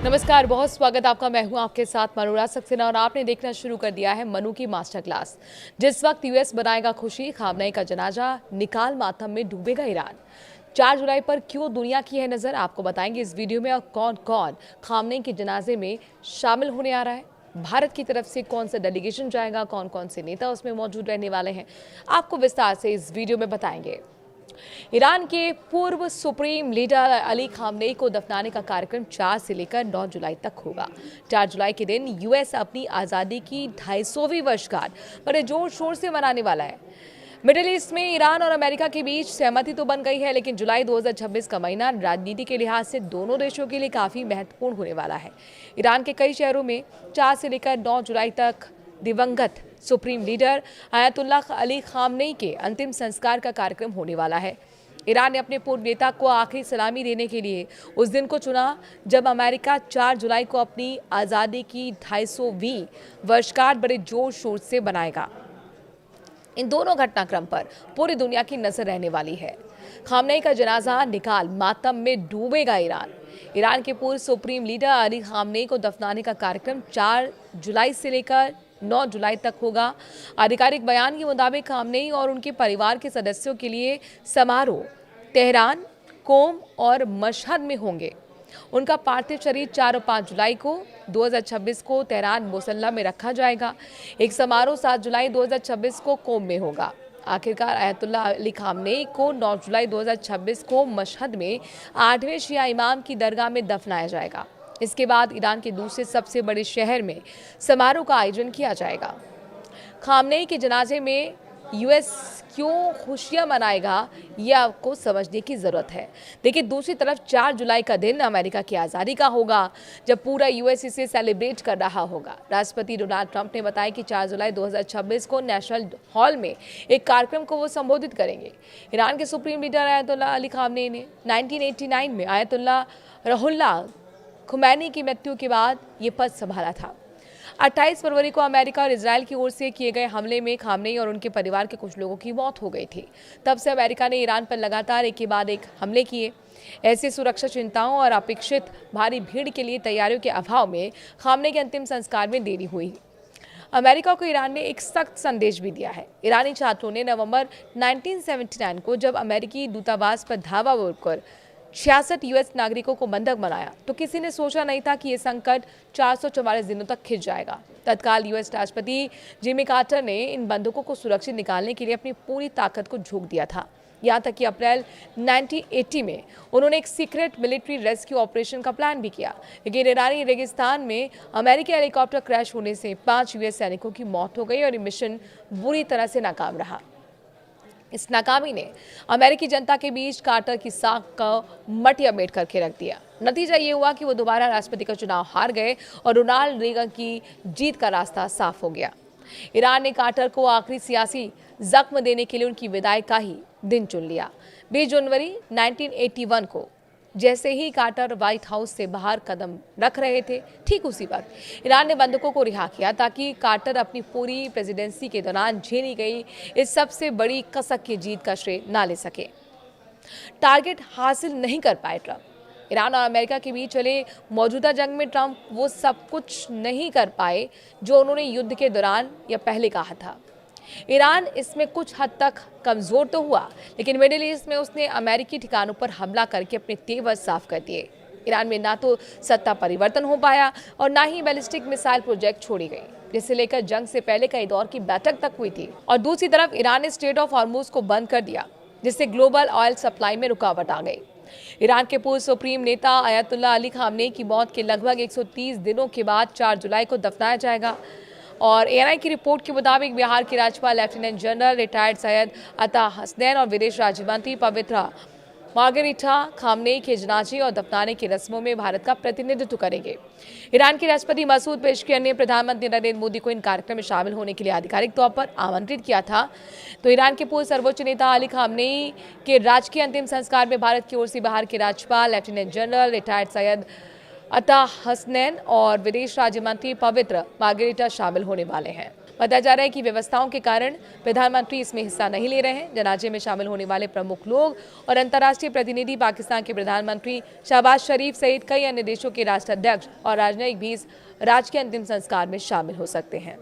नमस्कार, बहुत स्वागत आपका। मैं हूं आपके साथ मनोरा सक्सेना और आपने देखना शुरू कर दिया है मनु की मास्टर क्लास। जिस वक्त यूएस बनाएगा खुशी, खामनेई का जनाजा निकाल मातम में डूबेगा ईरान। 4 जुलाई पर क्यों दुनिया की है नजर, आपको बताएंगे इस वीडियो में। और कौन कौन खामनेई के जनाजे में शामिल होने आ रहा है, भारत की तरफ से कौन सा डेलीगेशन जाएगा, कौन कौन से नेता उसमें मौजूद रहने वाले हैं, आपको विस्तार से इस वीडियो में बताएंगे। ईरान के पूर्व सुप्रीम लीडर अली खामनेई को दफनाने का कार्यक्रम 4 से लेकर 9 जुलाई तक होगा। 4 जुलाई के दिन यूएस अपनी आज़ादी की 250वीं वर्षगांठ बड़े जोर शोर से मनाने वाला है। मिडिल ईस्ट में ईरान और अमेरिका के बीच सहमति तो बन गई है, लेकिन जुलाई 2026 का महीना राजनीति के लिहाज से दोनों देशों के लिए काफ़ी महत्वपूर्ण होने वाला है। ईरान के कई शहरों में 4 से लेकर 9 जुलाई तक दिवंगत supreme leader Ayatollah Ali Khamenei के अंतिम संस्कार का कार्यक्रम होने वाला है। ईरान ने अपने पूर्व नेता को आखिरी सलामी देने के लिए उस दिन को चुना जब अमेरिका 4 जुलाई को अपनी आज़ादी की 250वीं वर्षगांठ बड़े जोर शोर से मनाएगा। इन दोनों घटनाक्रम पर पूरी दुनिया की नजर रहने वाली है। खामनेई का जनाजा निकाल मातम में डूबेगा ईरान। ईरान के पूर्व सुप्रीम लीडर अली खामनेई को दफनाने का कार्यक्रम 4 जुलाई से लेकर 9 जुलाई तक होगा। आधिकारिक बयान के मुताबिक खामनेई और उनके परिवार के सदस्यों के लिए समारोह तेहरान, कोम और मशहद में होंगे। उनका पार्थिव शरीर 4 और 5 जुलाई को 2026 को तेहरान मुसल्ला में रखा जाएगा। एक समारोह 7 जुलाई 2026 को कोम में होगा। आखिरकार आयतुल्लाह अली खामनेई को 9 जुलाई 2026 को मशहद में 8वें शिया इमाम की दरगाह में दफनाया जाएगा। इसके बाद ईरान के दूसरे सबसे बड़े शहर में समारोह का आयोजन किया जाएगा। खामनेई के जनाजे में यूएस क्यों खुशियां मनाएगा, यह आपको समझने की ज़रूरत है। देखिए, दूसरी तरफ 4 जुलाई का दिन अमेरिका की आज़ादी का होगा, जब पूरा यूएस इसे सेलिब्रेट कर रहा होगा। राष्ट्रपति डोनाल्ड ट्रंप ने बताया कि 4 जुलाई 2026 को नेशनल हॉल में एक कार्यक्रम को वो संबोधित करेंगे। ईरान के supreme leader Ayatollah Ali Khamenei ने 1989 में आयतुल्लाह रुहुल्लाह खुमैनी की मृत्यु के बाद ये पद संभाला था। 28 फरवरी को अमेरिका और इजराइल की ओर से किए गए हमले में खामनेई और उनके परिवार के कुछ लोगों की मौत हो गई थी। तब से अमेरिका ने ईरान पर लगातार एक के बाद एक हमले किए। ऐसी सुरक्षा चिंताओं और अपेक्षित भारी भीड़ के लिए तैयारियों के अभाव में खामनेई के अंतिम संस्कार में देरी हुई। अमेरिका को ईरान ने एक सख्त संदेश भी दिया है। ईरानी छात्रों ने नवंबर 1979 को जब अमेरिकी दूतावास पर धावा बोलकर 66 यूएस नागरिकों को बंधक बनाया, तो किसी ने सोचा नहीं था कि यह संकट 444 दिनों तक खिंच जाएगा। तत्काल यूएस राष्ट्रपति जिमी कार्टर ने इन बंधकों को सुरक्षित निकालने के लिए अपनी पूरी ताकत को झोंक दिया था। यहाँ तक कि अप्रैल 1980 में उन्होंने एक सीक्रेट मिलिट्री रेस्क्यू ऑपरेशन का प्लान भी किया, लेकिन ईरानी रेगिस्तान में अमेरिकी हेलीकॉप्टर क्रैश होने से 5 यूएस सैनिकों की मौत हो गई और ये मिशन बुरी तरह से नाकाम रहा। इस नाकामी ने अमेरिकी जनता के बीच कार्टर की साख का मटिया मेट करके रख दिया। नतीजा ये हुआ कि वो दोबारा राष्ट्रपति का चुनाव हार गए और रोनाल्ड रेगन की जीत का रास्ता साफ हो गया। ईरान ने कार्टर को आखिरी सियासी जख्म देने के लिए उनकी विदाई का ही दिन चुन लिया। 20 जनवरी 1981 को जैसे ही कार्टर व्हाइट हाउस से बाहर कदम रख रहे थे, ठीक उसी वक्त ईरान ने बंधकों को रिहा किया ताकि कार्टर अपनी पूरी प्रेसिडेंसी के दौरान झेली गई इस सबसे बड़ी कसक की जीत का श्रेय ना ले सके। टारगेट हासिल नहीं कर पाए ट्रंप। ईरान और अमेरिका के बीच चले मौजूदा जंग में ट्रंप वो सब कुछ नहीं कर पाए जो उन्होंने युद्ध के दौरान या पहले कहा था। ईरान इसमें कुछ हद तक कमजोर तो हुआ, लेकिन मिडिल ईस्ट में उसने अमेरिकी ठिकानों पर हमला करके अपने तेवर साफ कर दिए। ईरान में ना तो सत्ता परिवर्तन हो पाया और ना ही बैलिस्टिक मिसाइल प्रोजेक्ट छोड़ी गई, जिसे लेकर जंग से पहले कई दौर की बैठक तक हुई थी। और दूसरी तरफ ईरान ने स्ट्रेट ऑफ हॉर्मुज को बंद कर दिया, जिससे ग्लोबल ऑयल सप्लाई में रुकावट आ गई। ईरान के पूर्व सुप्रीम नेता आयतुल्लाह अली खामनेई की मौत के लगभग 130 दिनों के बाद 4 जुलाई को दफनाया जाएगा। और एएनआई की रिपोर्ट के मुताबिक बिहार के राज्यपाल लेफ्टिनेंट जनरल रिटायर्ड सैयद अता हसनैन और विदेश राज्य मंत्री पवित्रा मार्गरिटा खामनेई के जनाजे और दफनाने की रस्मों में भारत का प्रतिनिधित्व करेंगे। ईरान के राष्ट्रपति मसूद पेशकियान ने प्रधानमंत्री नरेंद्र मोदी को इन कार्यक्रम में शामिल होने के लिए आधिकारिक तौर पर आमंत्रित किया था। तो ईरान के पूर्व सर्वोच्च नेता अली खामनेई के राजकीय अंतिम संस्कार में भारत की ओर से बिहार के राज्यपाल लेफ्टिनेंट जनरल रिटायर्ड सैयद अता हसनैन और विदेश राज्य मंत्री पवित्र मार्गरिटा शामिल होने वाले हैं। बताया जा रहा है कि व्यवस्थाओं के कारण प्रधानमंत्री इसमें हिस्सा नहीं ले रहे हैं। जनाजे में शामिल होने वाले प्रमुख लोग और अंतर्राष्ट्रीय प्रतिनिधि पाकिस्तान के प्रधानमंत्री शहबाज शरीफ सहित कई अन्य देशों के राष्ट्राध्यक्ष और राजनयिक भी इस राजकीय अंतिम संस्कार में शामिल हो सकते हैं।